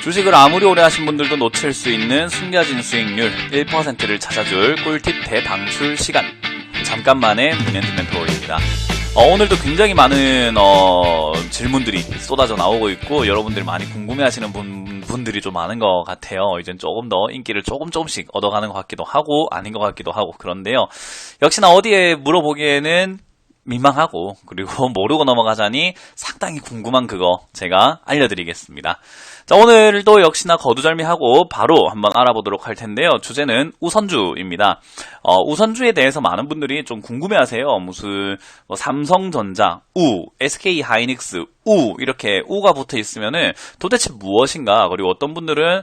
주식을 아무리 오래 하신 분들도 놓칠 수 있는 숨겨진 수익률 1%를 찾아줄 꿀팁 대방출 시간. 잠깐만의 문현진 멘토입니다. 오늘도 굉장히 많은 질문들이 쏟아져 나오고 있고 여러분들이 많이 궁금해하시는 분들이 좀 많은 것 같아요. 이젠 조금 더 인기를 조금씩 얻어가는 것 같기도 하고 아닌 것 같기도 하고 그런데요. 역시나 어디에 물어보기에는 민망하고 그리고 모르고 넘어가자니 상당히 궁금한 그거 제가 알려드리겠습니다. 자, 오늘도 역시나 거두절미하고 바로 한번 알아보도록 할 텐데요. 주제는 우선주입니다. 우선주에 대해서 많은 분들이 좀 궁금해하세요. 무슨 삼성전자, SK하이닉스, 이렇게 우가 붙어 있으면은 도대체 무엇인가? 그리고 어떤 분들은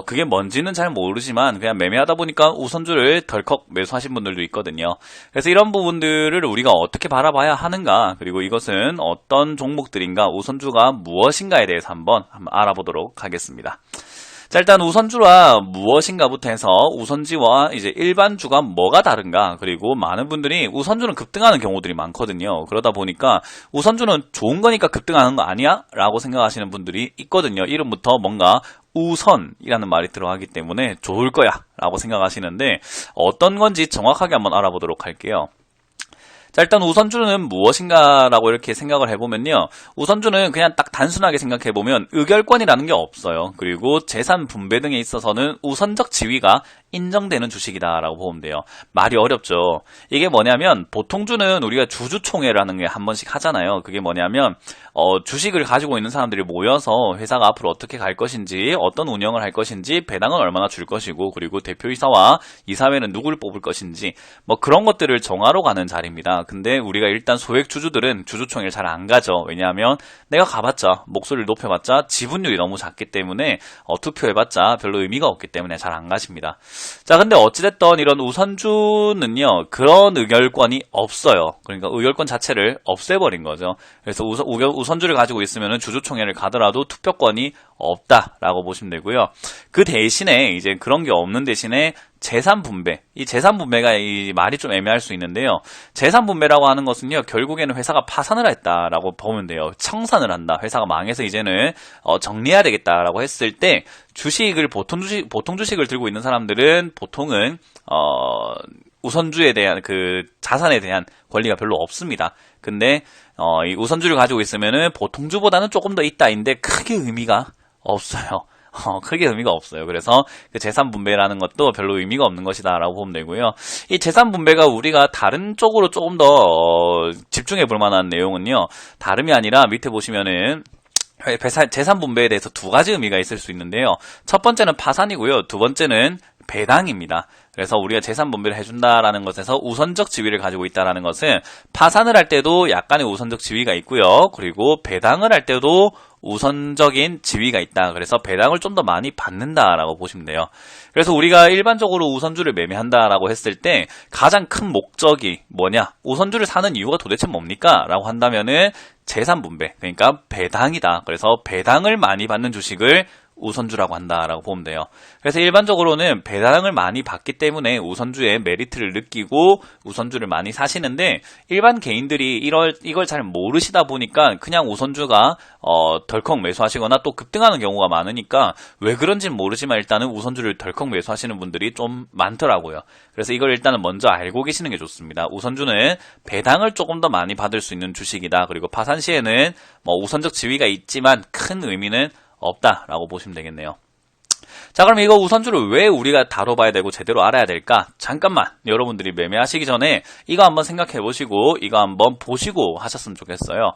그게 뭔지는 잘 모르지만 그냥 매매하다 보니까 우선주를 덜컥 매수하신 분들도 있거든요. 그래서 이런 부분들을 우리가 어떻게 바라봐야 하는가? 그리고 이것은 어떤 종목들인가? 우선주가 무엇인가에 대해서 한번 알아보도록 하겠습니다. 자, 일단 우선주가 무엇인가부터 해서 우선지와 이제 일반주가 뭐가 다른가, 그리고 많은 분들이 우선주는 급등하는 경우들이 많거든요. 그러다 보니까 우선주는 좋은 거니까 급등하는 거 아니야? 라고 생각하시는 분들이 있거든요. 이름부터 뭔가 우선이라는 말이 들어가기 때문에 좋을 거야 라고 생각하시는데 어떤 건지 정확하게 한번 알아보도록 할게요. 자, 일단 우선주는 무엇인가라고 이렇게 생각을 해보면요. 우선주는 그냥 딱 단순하게 생각해보면 의결권이라는 게 없어요. 그리고 재산 분배 등에 있어서는 우선적 지위가 인정되는 주식이다라고 보면 돼요. 말이 어렵죠. 이게 뭐냐면 보통주는 우리가 주주총회라는 게 한 번씩 하잖아요. 그게 뭐냐면 주식을 가지고 있는 사람들이 모여서 회사가 앞으로 어떻게 갈 것인지, 어떤 운영을 할 것인지, 배당은 얼마나 줄 것이고, 그리고 대표이사와 이사회는 누구를 뽑을 것인지 뭐 그런 것들을 정하러 가는 자리입니다. 근데 우리가 일단 소액 주주들은 주주총회를 잘 안 가죠. 왜냐하면 내가 가봤자 목소리를 높여봤자 지분율이 너무 작기 때문에 투표해봤자 별로 의미가 없기 때문에 잘 안 가십니다. 자, 근데 어찌됐든 이런 우선주는요, 그런 의결권이 없어요. 그러니까 의결권 자체를 없애버린 거죠. 그래서 우선주를 가지고 있으면 주주총회를 가더라도 투표권이 없다라고 보시면 되고요. 그 대신에 이제 그런 게 없는 대신에 재산 분배, 이 재산 분배가 이 말이 좀 애매할 수 있는데요. 재산 분배라고 하는 것은요, 결국에는 회사가 파산을 했다라고 보면 돼요. 청산을 한다. 회사가 망해서 이제는 정리해야 되겠다라고 했을 때 주식을 보통 주식을 들고 있는 사람들은 보통은 우선주에 대한 그 자산에 대한 권리가 별로 없습니다. 근데 이 우선주를 가지고 있으면은 보통주보다는 조금 더 있다인데 크게 의미가 없어요. 크게 의미가 없어요. 그래서 그 재산 분배라는 것도 별로 의미가 없는 것이다 라고 보면 되고요. 이 재산 분배가 우리가 다른 쪽으로 조금 더 집중해 볼 만한 내용은요, 다름이 아니라 밑에 보시면은 재산 분배에 대해서 두 가지 의미가 있을 수 있는데요. 첫 번째는 파산이고요. 두 번째는 배당입니다. 그래서 우리가 재산 분배를 해준다라는 것에서 우선적 지위를 가지고 있다라는 것은 파산을 할 때도 약간의 우선적 지위가 있고요. 그리고 배당을 할 때도 우선적인 지위가 있다. 그래서 배당을 좀 더 많이 받는다라고 보시면 돼요. 그래서 우리가 일반적으로 우선주를 매매한다라고 했을 때 가장 큰 목적이 뭐냐? 우선주를 사는 이유가 도대체 뭡니까? 라고 한다면은 재산 분배, 그러니까 배당이다. 그래서 배당을 많이 받는 주식을 우선주라고 한다라고 보면 돼요. 그래서 일반적으로는 배당을 많이 받기 때문에 우선주의 메리트를 느끼고 우선주를 많이 사시는데, 일반 개인들이 이걸 잘 모르시다 보니까 그냥 우선주가 덜컥 매수하시거나 또 급등하는 경우가 많으니까 왜 그런지는 모르지만 일단은 우선주를 덜컥 매수하시는 분들이 좀 많더라고요. 그래서 이걸 일단은 먼저 알고 계시는 게 좋습니다. 우선주는 배당을 조금 더 많이 받을 수 있는 주식이다. 그리고 파산 시에는 뭐 우선적 지위가 있지만 큰 의미는 없다라고 보시면 되겠네요. 자, 그럼 이거 우선주를 왜 우리가 다뤄봐야 되고 제대로 알아야 될까? 잠깐만 여러분들이 매매하시기 전에 이거 한번 생각해 보시고 이거 한번 보시고 하셨으면 좋겠어요.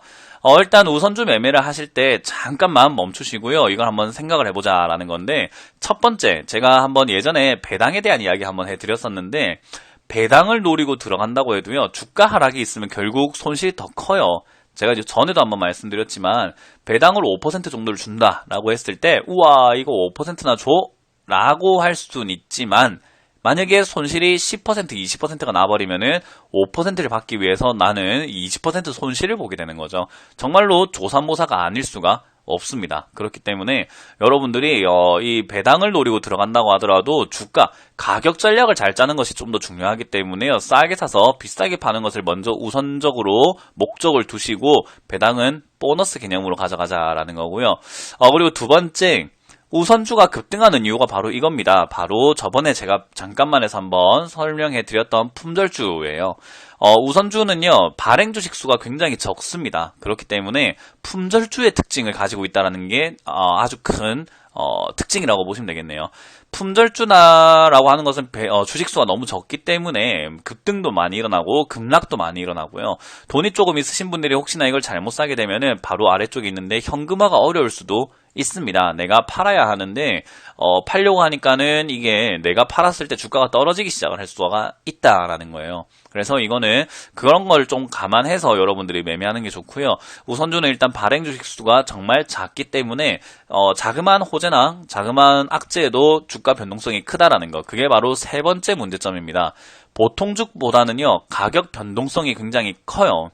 일단 우선주 매매를 하실 때 잠깐만 멈추시고요. 이걸 한번 생각을 해보자 라는 건데, 첫 번째, 제가 한번 예전에 배당에 대한 이야기 한번 해드렸었는데, 배당을 노리고 들어간다고 해도요, 주가 하락이 있으면 결국 손실이 더 커요. 제가 이제 전에도 한번 말씀드렸지만 배당으로 5% 정도를 준다라고 했을 때 우와 이거 5%나 줘? 라고 할 수는 있지만 만약에 손실이 10% 20%가 나버리면은 5%를 받기 위해서 나는 20% 손실을 보게 되는 거죠. 정말로 조삼모사가 아닐 수가 없습니다. 그렇기 때문에 여러분들이 이 배당을 노리고 들어간다고 하더라도 주가, 가격 전략을 잘 짜는 것이 좀 더 중요하기 때문에요. 싸게 사서 비싸게 파는 것을 먼저 우선적으로 목적을 두시고 배당은 보너스 개념으로 가져가자라는 거고요. 그리고 두 번째, 우선주가 급등하는 이유가 바로 이겁니다. 바로 저번에 제가 잠깐만 해서 한번 설명해 드렸던 품절주예요. 우선주는요, 발행 주식 수가 굉장히 적습니다. 그렇기 때문에 품절주의 특징을 가지고 있다는 게 아주 큰 특징이라고 보시면 되겠네요. 품절주라고 하는 것은 주식수가 너무 적기 때문에 급등도 많이 일어나고 급락도 많이 일어나고요. 돈이 조금 있으신 분들이 혹시나 이걸 잘못 사게 되면은 바로 아래쪽에 있는데 현금화가 어려울 수도 있습니다. 내가 팔아야 하는데 팔려고 하니까는 이게 내가 팔았을 때 주가가 떨어지기 시작을 할 수가 있다라는 거예요. 그래서 이거는 그런 걸 좀 감안해서 여러분들이 매매하는 게 좋고요. 우선주는 일단 발행 주식 수가 정말 작기 때문에 자그마한 호재나 자그마한 악재에도 주가 변동성이 크다라는 거. 그게 바로 세 번째 문제점입니다. 보통주보다는요, 가격 변동성이 굉장히 커요.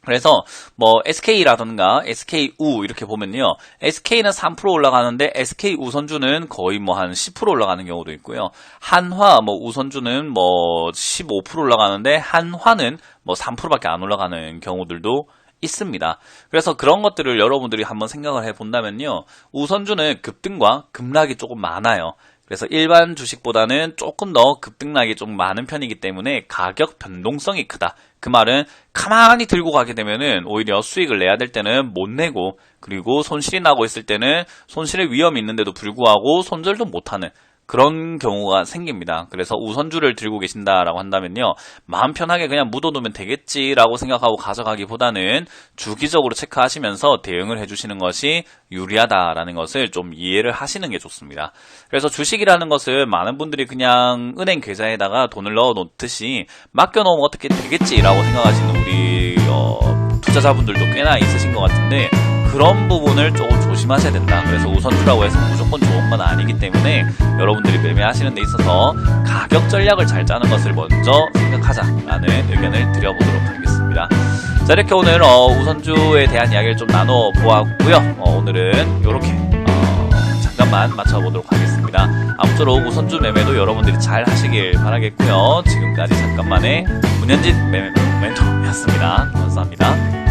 그래서 뭐 SK라던가 SKU 이렇게 보면요, SK는 3% 올라가는데 SK 우선주는 거의 뭐 한 10% 올라가는 경우도 있고요. 한화 뭐 우선주는 뭐 15% 올라가는데 한화는 뭐 3%밖에 안 올라가는 경우들도 있습니다. 그래서 그런 것들을 여러분들이 한번 생각을 해본다면요, 우선주는 급등과 급락이 조금 많아요. 그래서 일반 주식보다는 조금 더 급등락이 좀 많은 편이기 때문에 가격 변동성이 크다. 그 말은 가만히 들고 가게 되면은 오히려 수익을 내야 될 때는 못 내고, 그리고 손실이 나고 있을 때는 손실의 위험이 있는데도 불구하고 손절도 못하는 그런 경우가 생깁니다. 그래서 우선주를 들고 계신다라고 한다면요, 마음 편하게 그냥 묻어두면 되겠지라고 생각하고 가져가기보다는 주기적으로 체크하시면서 대응을 해주시는 것이 유리하다라는 것을 좀 이해를 하시는 게 좋습니다. 그래서 주식이라는 것을 많은 분들이 그냥 은행 계좌에다가 돈을 넣어 놓듯이 맡겨놓으면 어떻게 되겠지라고 생각하시는 우리 투자자분들도 꽤나 있으신 것 같은데, 그런 부분을 조금 조심하셔야 된다. 그래서 우선주라고 해서 무조건 좋은 건 아니기 때문에 여러분들이 매매하시는 데 있어서 가격 전략을 잘 짜는 것을 먼저 생각하자라는 의견을 드려보도록 하겠습니다. 자, 이렇게 오늘 우선주에 대한 이야기를 좀 나눠보았고요. 오늘은 이렇게 잠깐만 맞춰보도록 하겠습니다. 아무쪼록 우선주 매매도 여러분들이 잘 하시길 바라겠고요. 지금까지 잠깐만의 문현진 매매 멘토였습니다. 감사합니다.